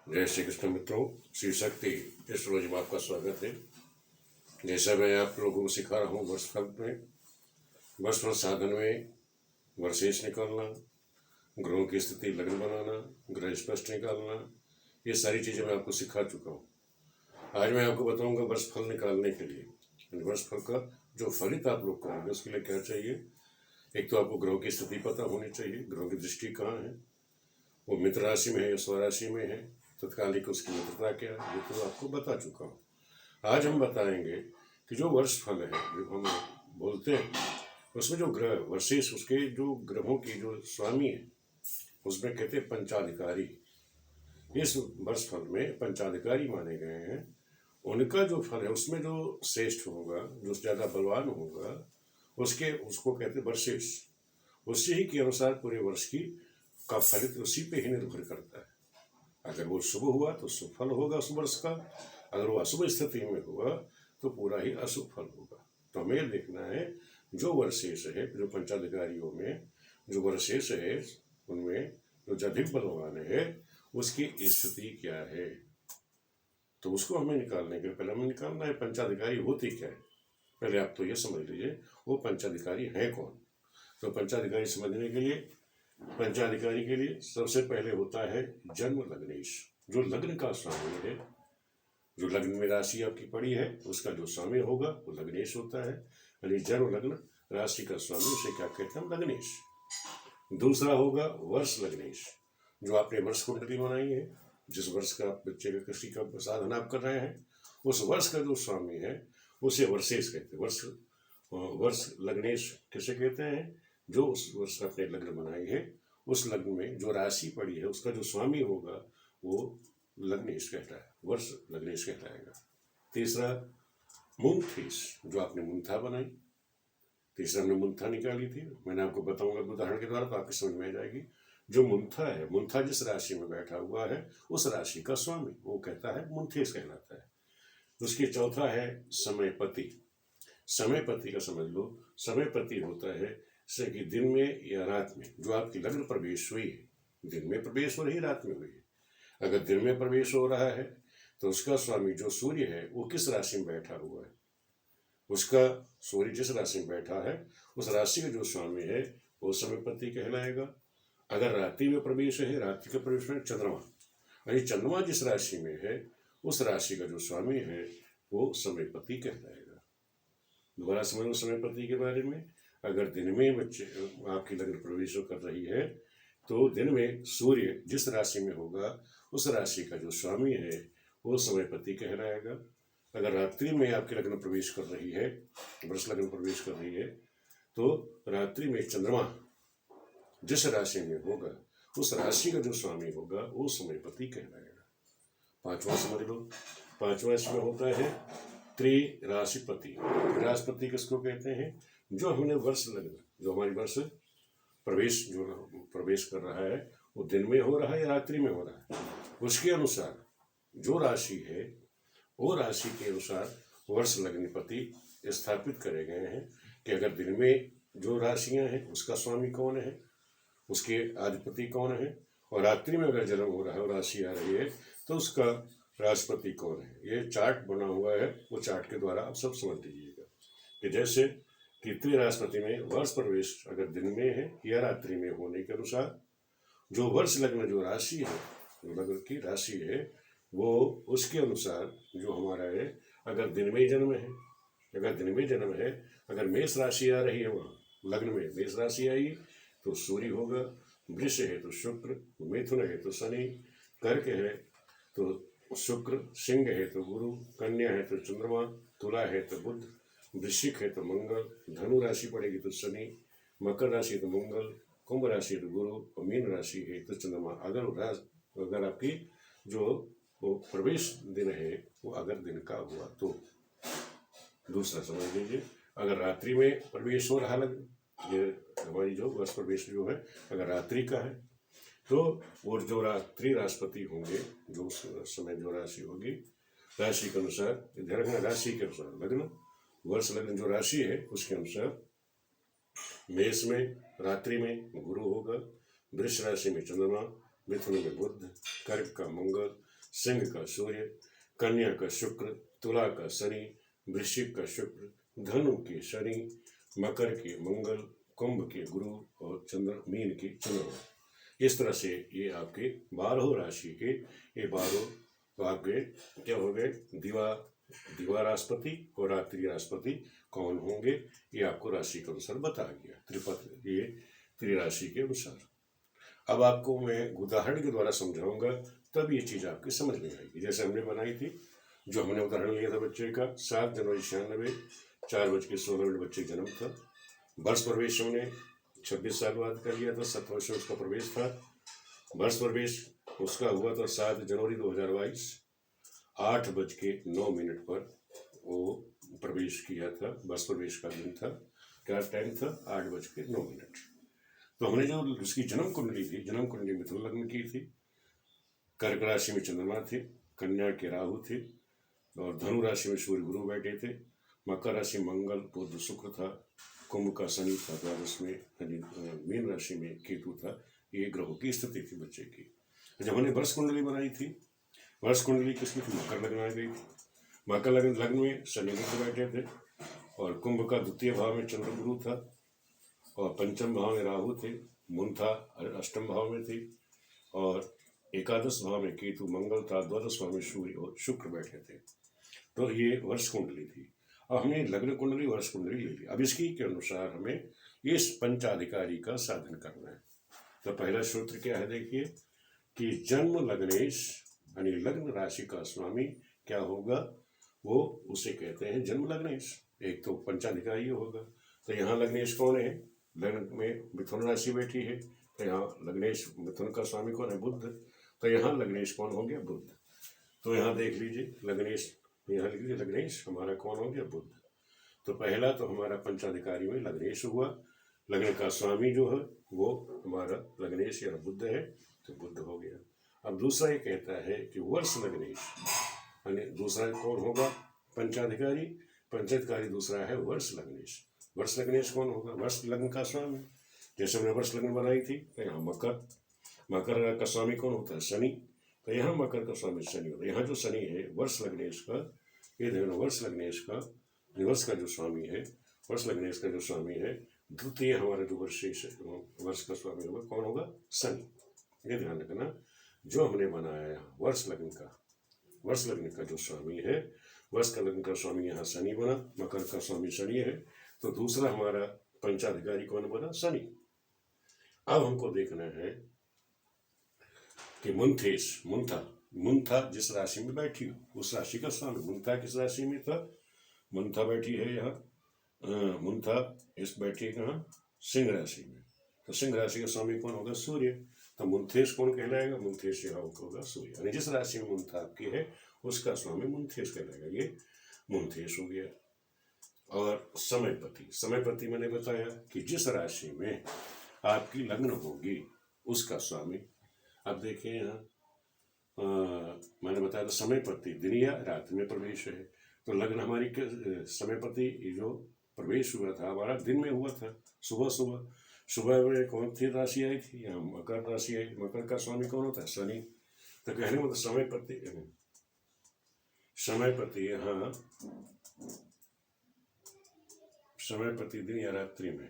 जय श्री कृष्ण मित्रों, श्री शक्ति एस्ट्रोलॉजी में आपका स्वागत है। जैसा मैं आप लोगों को सिखा रहा हूँ वर्षफल में, वर्षफल साधन में वर्षेश निकालना, ग्रहों की स्थिति लग्न बनाना, ग्रह स्पष्ट निकालना, ये सारी चीज़ें मैं आपको सिखा चुका हूँ। आज मैं आपको बताऊंगा वर्षफल निकालने के लिए। वर्षफल का जो फलित आप लोग करेंगे उसके लिए क्या चाहिए। एक तो आपको ग्रहों की स्थिति पता होनी चाहिए, ग्रहों की दृष्टि कहाँ है, वो मित्र राशि में है या स्वराशि में है, तत्कालिक उसकी मित्रता क्या है, ये तो आपको बता चुका हूँ। आज हम बताएंगे कि जो वर्ष फल है जो हम बोलते हैं उसमें जो ग्रह वर्षेश उसके जो ग्रहों की जो स्वामी है उसमें कहते हैं पंचाधिकारी। इस वर्ष फल में पंचाधिकारी माने गए हैं, उनका जो फल है उसमें जो श्रेष्ठ होगा, जो ज़्यादा बलवान होगा, उसको कहते हैं वर्षेश। उसी ही के अनुसार पूरे वर्ष की का फलित उसी पे ही निर्भर करता है। अगर वो शुभ हुआ तो शुभ फल होगा उस वर्ष का, अगर वो अशुभ स्थिति में हुआ तो पूरा ही अशुभ फल होगा। तो हमें देखना है जो वर्षेश है, जो पंचाधिकारियों में जो वर्षेश है उनमें जो अधिक बलवान है उसकी स्थिति क्या है। तो उसको हमें निकालने के पहले हमें निकालना है पंचाधिकारी होती क्या है। पहले आप तो ये समझ लीजिए वो पंचाधिकारी है कौन। तो पंचाधिकारी समझने के लिए, पंचाधिकारी के लिए सबसे पहले होता है जन्म लग्नेश। जो लग्न का स्वामी है, जो लग्न में राशि आपकी पड़ी है उसका जो स्वामी होगा वो लग्नेश होता है। यानी जन्म लग्न राशि का स्वामी उसे क्या कहते हैं, लग्नेश। दूसरा होगा वर्ष लग्नेश। जो आपने वर्ष कुंडली बनाई है, जिस वर्ष का बच्चे का कृषि का साधन आप कर रहे हैं, उस वर्ष का जो स्वामी है उसे वर्षेश कहते हैं। वर्ष लग्नेश किसे कहते हैं, जो उस वर्ष अपने लग्न बनाई है उस लग्न में जो राशि पड़ी है उसका जो स्वामी होगा वो लग्नेश कहता है, वर्ष लग्नेश कहलाएगा। तीसरा मुंथेश, जो आपने मुंथा बनाई। तीसरा हमने मुंथा निकाली थी, मैंने आपको बताऊंगा उदाहरण के द्वारा तो आपकी समझ में आ जाएगी। जो मुंथा है, मुंथा जिस राशि में बैठा हुआ है उस राशि का स्वामी वो कहता है मुंथेश कहलाता है। उसके चौथा है समयपति। समयपति का समझ लो, समयपति होता है जैसे कि दिन में या रात में जो आपकी लग्न प्रवेश हुई है, दिन में प्रवेश हो रही रात में हुई है। अगर दिन में प्रवेश हो रहा है तो उसका स्वामी जो सूर्य है वो किस राशि में बैठा हुआ है, उसका सूर्य जिस राशि में बैठा है उस राशि का जो स्वामी है वो समयपति कहलाएगा। अगर रात्रि में प्रवेश है, रात्रि का प्रवेश में चंद्रमा, यानी चंद्रमा जिस राशि में है उस राशि का जो स्वामी है वो समयपति कहलाएगा। दोबारा समझ लो समयपति के बारे में। अगर दिन में बच्चे आपकी लग्न प्रवेश कर रही है तो दिन में सूर्य जिस राशि में होगा उस राशि का जो स्वामी है वो समयपति कहलाएगा। अगर रात्रि में आपकी लग्न प्रवेश कर रही है, वृष लग्न प्रवेश कर रही है, तो रात्रि में चंद्रमा जिस राशि में होगा उस राशि का जो स्वामी होगा वो समयपति कहलाएगा। पांचवा समझ लो, पांचवा इसमें होता है त्रिराशिपति। त्रिराशिपति किसको कहते हैं, जो हमने वर्ष लग्न, जो हमारी वर्ष प्रवेश कर रहा है वो दिन में हो रहा है या रात्रि में हो रहा है, उसके अनुसार जो राशि है वो राशि के अनुसार वर्ष लग्नपति स्थापित करे गए हैं कि अगर दिन में जो राशियां हैं उसका स्वामी कौन है, उसके अधिपति कौन है, और रात्रि में अगर जन्म हो रहा है और राशि आ रही है तो उसका राशिपति कौन है। ये चार्ट बना हुआ है, वो चार्ट के द्वारा आप सब समझ लीजिएगा कि जैसे कि त्रिराशिपति में वर्ष प्रवेश अगर दिन में है या रात्रि में होने के अनुसार जो वर्ष लग्न जो राशि है, जो लग्न की राशि है वो उसके अनुसार जो हमारा है, अगर दिन में जन्म है, अगर दिन में जन्म है, अगर मेष राशि आ रही है वहाँ लग्न में मेष राशि आई तो सूर्य होगा, वृष है तो शुक्र, मिथुन है तो शनि, कर्क है तो शुक्र, सिंह है तो गुरु, कन्या है तो चंद्रमा, तुला है तो बुध, वृश्चिक है तो मंगल, धनु राशि पड़ेगी तो शनि, मकर राशि तो मंगल, कुंभ राशि तो गुरु और मीन राशि है तो चंद्रमा। अगर आपकी जो वो प्रवेश दिन है वो अगर दिन का हुआ तो। दूसरा समझ लीजिए, अगर रात्रि में प्रवेश हो रहा लग्न, ये हमारी जो वर्ष प्रवेश जो है अगर रात्रि का है तो वो जो रात्रि राशिपति होंगे, जो उस समय जो राशि होगी राशि के अनुसार, ध्यान रखना राशि के अनुसार लग्न, वर्ष लग्न जो राशि है उसके अनुसार मेष में रात्रि में गुरु होगा, वृष राशि में चंद्रमा, मिथुन में बुध, कर्क का मंगल, सिंह का सूर्य, कन्या का शुक्र, तुला का शनि, वृश्चिक का शुक्र, धनु के शनि, मकर के मंगल, कुंभ के गुरु और मीन के चंद्रमा। इस तरह से ये आपके 12 राशि के ये 12 तो आपके क्या हो गए, दिवा राशि और रात्रि राशि कौन होंगे, ये आपको राशि के अनुसार बता गया, ये त्रिराशि के अनुसार। अब आपको मैं उदाहरण के द्वारा समझाऊंगा, तब ये चीज़ आपकी समझ में आएगी। जैसे हमने बनाई थी, जो हमने उदाहरण लिया था बच्चे का, 7 जनवरी 96, 4:16 बच्चे का जन्म था। वर्ष प्रवेश हमने 26 साल बाद कर लिया था, 7 वर्ष में उसका प्रवेश था। वर्ष प्रवेश उसका हुआ था 7 जनवरी 2022, 8:09 पर वो प्रवेश किया था। वर्ष प्रवेश का दिन था, क्या टाइम था, 8:09। तो हमने जो उसकी जन्म कुंडली थी, जन्म कुंडली मिथुन लग्न की थी, कर्क राशि में चंद्रमा थे, कन्या के राहु थे, और धनु राशि में सूर्य गुरु बैठे थे, मकर राशि मंगल बुध शुक्र था, कुंभ का शनि था, द्वादश में मीन राशि में केतु था। ये ग्रहों की स्थिति थी बच्चे की। जब हमने वर्ष कुंडली बनाई थी, वर्ष कुंडली किसकी थी, मकर लग्न आ गई थी। मकर लग्न में शनि बुध बैठे थे, और कुंभ का द्वितीय भाव में चंद्र गुरु था, और पंचम भाव में राहु थे, मून अष्टम भाव में थी, और एकादश भाव में केतु मंगल था, द्वादश भाव में सूर्य और शुक्र बैठे थे। तो ये वर्ष कुंडली थी। अब हमने लग्न कुंडली वर्ष कुंडली ले ली। अब इसकी के अनुसार हमें इस पंचाधिकारी का साधन करना है। तो पहला सूत्र क्या है, देखिए कि जन्म लग्नेश यानी लग्न राशि का स्वामी क्या होगा, वो उसे कहते हैं जन्म लग्नेश। एक तो पंचाधिकारी होगा। तो यहाँ लग्नेश कौन है, लग्न में मिथुन राशि बैठी है, तो यहाँ लग्नेश मिथुन का स्वामी कौन है, बुध। तो यहाँ लग्नेश कौन हो गया, बुध। तो यहाँ देख लीजिए लग्नेश, यहाँ लिख लीजिए लग्नेश हमारा कौन हो गया, बुध। तो पहला तो हमारा पंचाधिकारी में लग्नेश हुआ, लग्न का स्वामी जो है वो हमारा लग्नेश या बुध है, तो बुध हो गया। अब दूसरा ये कहता है कि वर्ष लग्नेश, यानी दूसरा कौन होगा, पंचाधिकारी। पंचाधिकारी दूसरा है वर्ष लग्नेश। वर्ष लग्नेश कौन होगा, वर्ष लग्न का स्वामी। जैसे हमने वर्ष लग्न बनाई थी, तो यहाँ मकर, मकर का स्वामी कौन होता है, शनि। तो यहाँ मकर का स्वामी शनि होता है। यहाँ जो शनि है वर्ष लग्नेश का, ये देखो वर्ष लग्नेश का, वर्ष का जो स्वामी है, वर्ष लग्नेश का जो स्वामी है, द्वितीय हमारा जो वर्ष का स्वामी होगा कौन होगा, शनि। ये ध्यान रखना, जो हमने बनाया यहाँ वर्ष लग्न का, वर्ष लग्न का जो स्वामी है, वर्ष का लग्न का स्वामी यहाँ शनि बना, मकर का स्वामी शनि है, तो दूसरा हमारा पंचाधिकारी कौन बना, शनि। अब हमको देखना है कि मुंथेश, मुंथा जिस राशि में बैठी हो उस राशि का स्वामी। मुंथा किस राशि में था, मुंथा बैठी है यहाँ, मुंथा इस बैठी कहाँ, सिंह राशि में। तो सिंह राशि का स्वामी कौन होगा, सूर्य। तो मुंथेश कौन कहलाएगा, मुंथेश यहाँ होगा सूर्य। यानी जिस राशि में मुंथा आपकी है उसका स्वामी मुंथेश कहलाएगा, ये मुंथेश हो गया। और समयपति, समयपति मैंने बताया कि जिस राशि में आपकी लग्न होगी उसका स्वामी। अब देखिए यहाँ मैंने बताया था समयपति दिन या रात में प्रवेश है। तो लग्न हमारी समयपति जो प्रवेश हुआ था हमारा दिन में हुआ था, सुबह में कौन सी राशि आई थी, यहाँ मकर राशि आई। मकर का स्वामी कौन होता है, शनि। तो कहने मतलब समयपति यहाँ समयपति दिन या रात्रि में।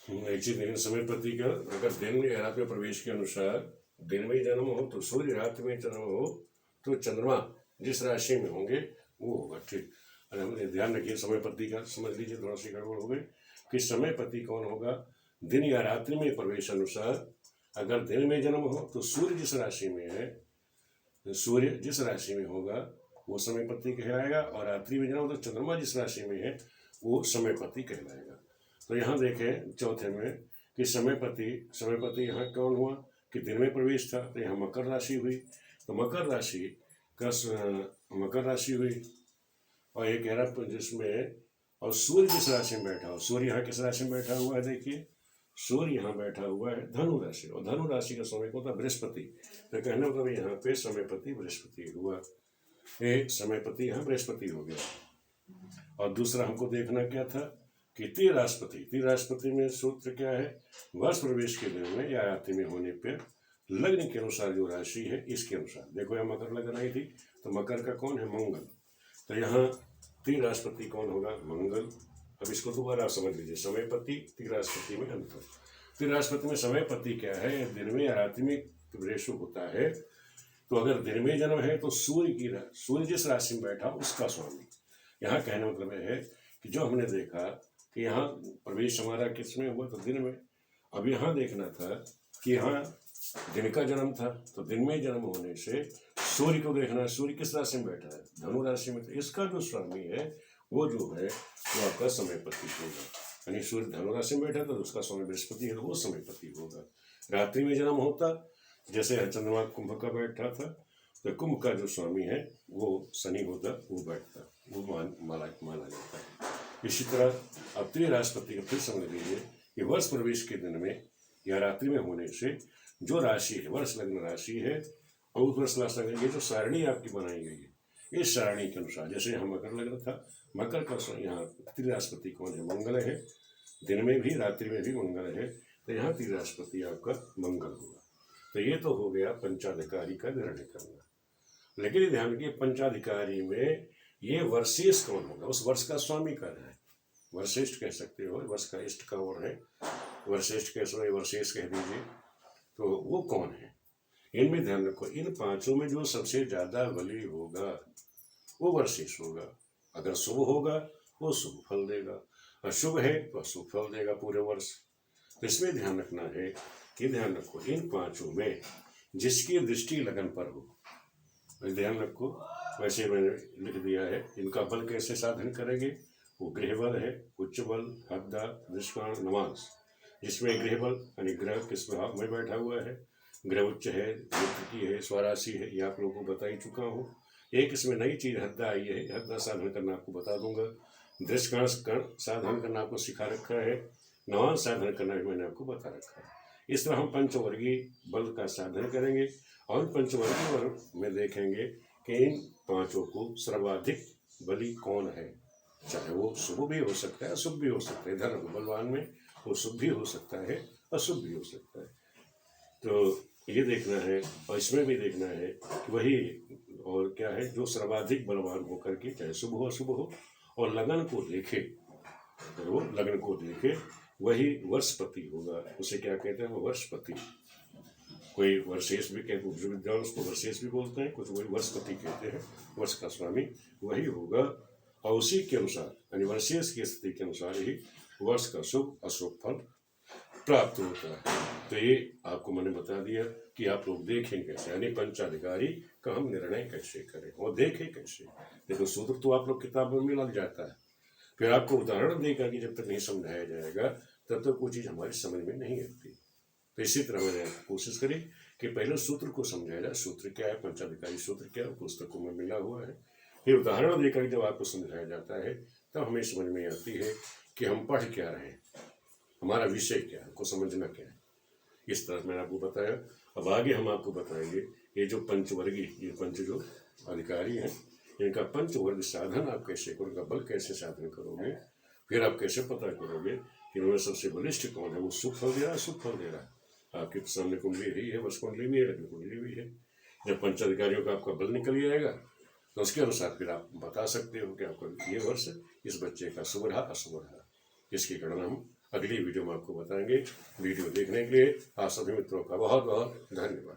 लेकिन समयपति का अगर दिन या रात में प्रवेश के अनुसार दिन में जन्म हो तो सूर्य, रात में जन्म हो तो चंद्रमा जिस राशि में होंगे वो होगा, ठीक। हमें ध्यान रखिए समयपति का, समझ लीजिए थोड़ा सी गड़बड़ हो गई कि समयपति कौन होगा, दिन या रात्रि में प्रवेश अनुसार। अगर दिन में जन्म हो तो सूर्य जिस राशि में है, सूर्य जिस राशि में होगा वो समयपति कहलाएगा, और रात्रि में जन्म हो तो चंद्रमा जिस राशि में है वो समयपति कहलाएगा। तो यहाँ देखें चौथे में कि समयपति यहाँ कौन हुआ कि दिन में प्रवेश था, तो यहाँ मकर राशि हुई। तो मकर राशि हुई, और ये कह रहा जिसमें, और सूर्य जिस राशि में बैठा हो, सूर्य यहाँ किस राशि में बैठा हुआ है, देखिए सूर्य यहाँ बैठा हुआ है धनु राशि, और धनु राशि का समय को था बृहस्पति। तो कहने मतलब यहाँ पे समयपति बृहस्पति हुआ, एक समयपति यहाँ बृहस्पति हो गया। और दूसरा हमको देखना क्या था कि त्रिराशपति में सूत्र क्या है, वर्ष प्रवेश के दिन में या रात्रि में होने पर लग्न के अनुसार जो राशि है इसके अनुसार। देखो यहाँ मकर लग्न आई थी, तो मकर का कौन है, मंगल। तो यहाँ त्रिराशपति कौन होगा, मंगल। अब इसको दोबारा समझ लीजिए, समयपति त्रिराशपति में अंतर। त्रिराशपति में समयपति क्या है, दिन में या रात्रि में प्रवेश होता है। तो अगर दिन में जन्म है तो सूर्य जिस राशि में बैठा उसका स्वामी। यहाँ कहने मतलब है कि जो हमने देखा कि यहाँ प्रवेश हमारा किस में हुआ, तो दिन में। अब यहाँ देखना था कि यहाँ दिन का जन्म था, तो दिन में जन्म होने से सूर्य को देखना है, सूर्य किस राशि में बैठा है, धनु राशि में। तो इसका जो स्वामी है वो जो है वो आपका समयपति होगा। यानी सूर्य धनु राशि में बैठा था तो उसका स्वामी बृहस्पति है, तो वो समयपति होगा। रात्रि में जन्म होता, जैसे चंद्रमा कुंभ का बैठा था, तो कुंभ का जो स्वामी है वो शनि होता, वो बैठता, वो माना जाता है। इसी तरह अब त्रिराशपति का फिर समझ लीजिए कि वर्ष प्रवेश के दिन में या रात्रि में होने से जो राशि है, वर्ष लग्न राशि है, और उस वर्ष लग्न ये जो सारणी आपकी बनाई गई है, इस सारणी के अनुसार, जैसे यहाँ मकर लग्न था, मकर का यहाँ त्रिराशपति कौन है, मंगल है। दिन में भी रात्रि में भी मंगल है, तो यहाँ त्रिराशपति आपका मंगल होगा। तो ये तो हो गया पंचाधिकारी का निर्णय करना। लेकिन ये ध्यान रखिए, पंचाधिकारी में ये वर्षेश कौन होगा, उस वर्ष का स्वामी कौन है, वर्षेष्ठ कह सकते हो, वर्ष का इष्ट कौन है, वर्षेष्ठ कह सकते, वर्षेश कह दीजिए, तो वो कौन है। इनमें ध्यान रखो, इन पांचों में जो सबसे ज्यादा बली होगा वो वर्षेश होगा। अगर शुभ होगा वो शुभ फल देगा, अशुभ है तो अशुभ फल देगा पूरे वर्ष। तो इसमें ध्यान रखना है कि ध्यान रखो, इन पांचों में जिसकी दृष्टि लगन पर हो, ध्यान रखो। वैसे मैंने लिख दिया है, इनका बल कैसे साधन करेंगे, वो गृह बल है, उच्च बल, हद्दा, दृष्टान, नमांस। जिसमें गृह बल यानी ग्रह किस भाव में बैठा हुआ है, ग्रह उच्च है, मित्र की है, स्वराशि है, ये आप लोगों को बता ही चुका हूँ। एक इसमें नई चीज हद्दा आई है, हद्दा साधन करना आपको बता दूंगा। दृष्टान साधन करना आपको सिखा रखा है, नवांश साधन करना भी मैंने आपको बता रखा है। इस तरह हम पंचवर्गीय बल का साधन करेंगे और पंचवर्गीय बल में देखेंगे कि इन पांचों को सर्वाधिक बली कौन है। चाहे वो शुभ भी हो सकता है, अशुभ भी हो सकता है। इधर बलवान में वो शुभ भी हो सकता है, अशुभ भी हो सकता है। तो ये देखना है, और इसमें भी देखना है कि वही और क्या है, जो सर्वाधिक बलवान होकर के चाहे शुभ हो अशुभ हो और लगन को देखे, तो वो लगन को देखे वही वर्षपति होगा। उसे क्या कहते हैं, वो वर्षपति। कोई वर्षेश भी कहते हैं, विद्वान उसको वर्षेश भी बोलते हैं, कुछ वही वर्षपति कहते हैं। वर्ष का स्वामी वही होगा, और उसी के अनुसार यानी वर्षेश की स्थिति के अनुसार ही वर्ष का शुभ अशुभ फल प्राप्त होता है। तो ये आपको मैंने बता दिया कि आप लोग देखें कैसे, यानी पंचाधिकारी का हम निर्णय कैसे करें और देखें कैसे। देखो सूत्र तो आप लोग किताबों में लग जाता है, फिर आपको उदाहरण देकर कि जब तक नहीं समझाया जाएगा तब तक वो चीज़ हमारी समझ में नहीं आती। तो इसी तरह मैंने कोशिश करी कि पहले सूत्र को समझाया जाए, सूत्र क्या है, पंचाधिकारी सूत्र क्या है, पुस्तकों में मिला हुआ है। फिर उदाहरण देकर जब आपको समझाया जाता है तब हमें समझ में आती है कि हम पढ़ क्या रहे हैं, हमारा विषय क्या है, हमको समझना क्या है। इस तरह मैंने आपको बताया। अब आगे हम आपको बताएंगे ये जो पंचवर्गीय, ये पंच जो अधिकारी हैं, इनका पंचवर्ग साधन आप कैसे करोगे, उनका बल कैसे साधन करोगे, फिर आप कैसे पता करोगे कि उनमें सबसे बलिष्ठ कौन है, वो सुख फल दे रहा है, सुख फल दे रहा है। आपके सामने कुंडली रही है, वर्ष कुंडली भी है, लग्न कुंडली भी है। जब पंचाधिकारियों का आपका बल निकल जाएगा तो उसके अनुसार फिर आप बता सकते हो कि आपका ये वर्ष इस बच्चे का शुभ रहा अशुभ रहा। इसकी गणना हम अगली वीडियो में आपको बताएंगे। वीडियो देखने के लिए आप सभी मित्रों का बहुत बहुत धन्यवाद।